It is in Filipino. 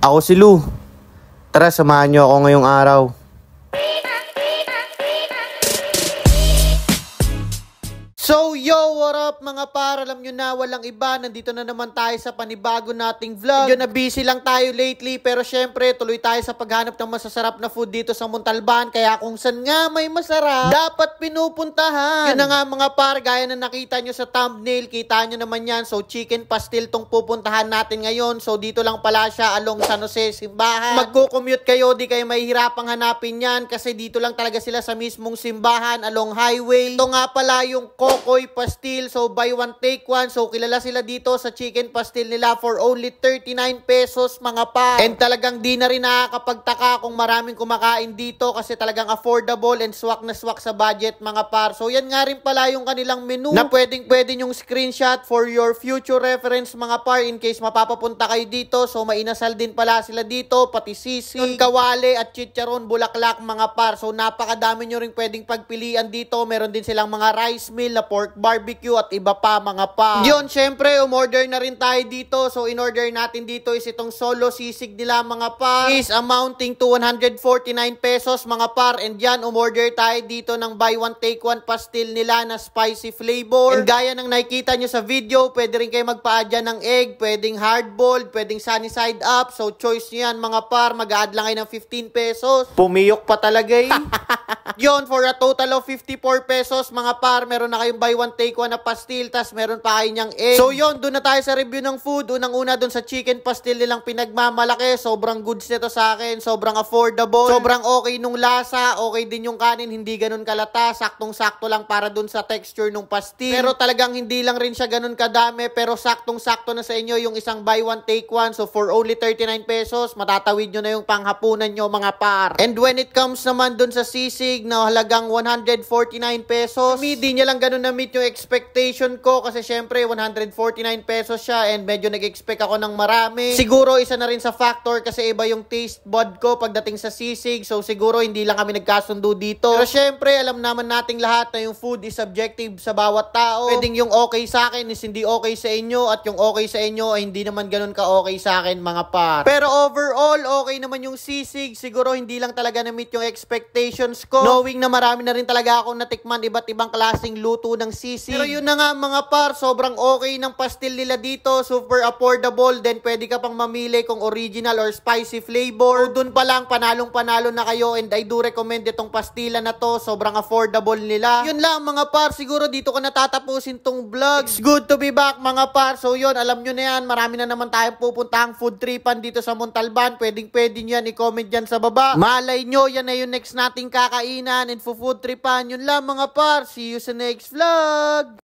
Ako si Lou. Tara, samahan niyo ako ngayong araw. So yo, what up mga par? Alam nyo na, walang iba. Nandito na naman tayo sa panibago nating vlog. Medyo na busy lang tayo lately, pero syempre tuloy tayo sa paghanap ng masasarap na food dito sa Montalban. Kaya kung saan nga may masarap, dapat pinupuntahan. Yun na nga mga par, gaya na nakita nyo sa thumbnail, kita nyo naman yan. So chicken pastil tong pupuntahan natin ngayon. So dito lang pala siya along San Jose, Simbahan. Magko-commute kayo, di kayo mahihirapang hanapin yan kasi dito lang talaga sila sa mismong simbahan along highway. Ito nga pala yung Kokoy Pastil. So, buy one, take one. So, kilala sila dito sa chicken pastil nila for only 39 pesos, mga pa. And talagang di na rin nakakapagtaka kung maraming kumakain dito kasi talagang affordable and swak na swak sa budget, mga par. So, yan nga rin pala yung kanilang menu na pwede yung screenshot for your future reference, mga par, in case mapapapunta kayo dito. So, mainasal din pala sila dito, pati sisig, kawali at chicharon, bulaklak, mga par. So, napakadami nyo rin pwedeng pagpilian dito. Meron din silang mga rice meal na pork barbecue at iba pa, mga pa. Yun, syempre, umorder na rin tayo dito. So, in-order natin dito is itong solo sisig nila, mga par. Is amounting to 149 pesos, mga par. And yan, umorder tayo dito ng buy one, take one pastil nila na spicy flavor. And gaya ng nakikita nyo sa video, pwede rin kayo magpa-add dyan ng egg, pwedeng hard-boiled, pwedeng sunny side up. So, choice nyo yan, mga par. Mag-add lang kayo ng 15 pesos. Pumiyok pa talaga eh. Yun, for a total of 54 pesos, mga par, meron na kayong buy one, take one na pastil, tas meron pa kayo niyang egg. So yun, doon na tayo sa review ng food. Unang-una doon sa chicken pastil nilang pinagmamalaki. Sobrang goods nito sa akin. Sobrang affordable. Sobrang okay nung lasa. Okay din yung kanin. Hindi ganun kalata. Saktong-sakto lang para doon sa texture nung pastil. Pero talagang hindi lang rin siya ganun kadami. Pero saktong-sakto na sa inyo yung isang buy one, take one. So for only 39 pesos, matatawid nyo na yung panghapunan nyo, mga par. And when it comes naman doon sa sisig na halagang 149 pesos, hindi niya lang ganun na-meet yung expectation ko kasi syempre 149 pesos siya and medyo nag-expect ako ng marami. Siguro isa na rin sa factor kasi iba yung taste bud ko pagdating sa sisig. So siguro hindi lang kami nagkasundo dito. Pero syempre alam naman nating lahat na yung food is subjective sa bawat tao. Pwedeng yung okay sa akin is hindi okay sa inyo at yung okay sa inyo ay hindi naman ganun ka-okay sa akin, mga par. Pero overall, okay naman yung sisig. Siguro hindi lang talaga na-meet yung expectations ko. Knowing na marami na rin talaga akong natikman iba't ibang klaseng luto ng sisig. Pero yun na nga, mga par, sobrang okay ng pastil nila dito. Super affordable. Then pwede ka pang mamili kung original or spicy flavor. Dun pa lang, panalong-panalo na kayo. And I do recommend itong pastila na to. Sobrang affordable nila. Yun lang, mga par. Siguro dito ko natatapusin tong vlog. It's good to be back, mga par. So yun, alam nyo na yan. Marami na naman tayong pupuntahang food tripan dito sa Montalban. Pwedeng-pwede nyo yan. I-comment dyan sa baba. Malay nyo, yan na yung next nating kakainan and food tripan. Yun lang, mga par. See you sa next vlog.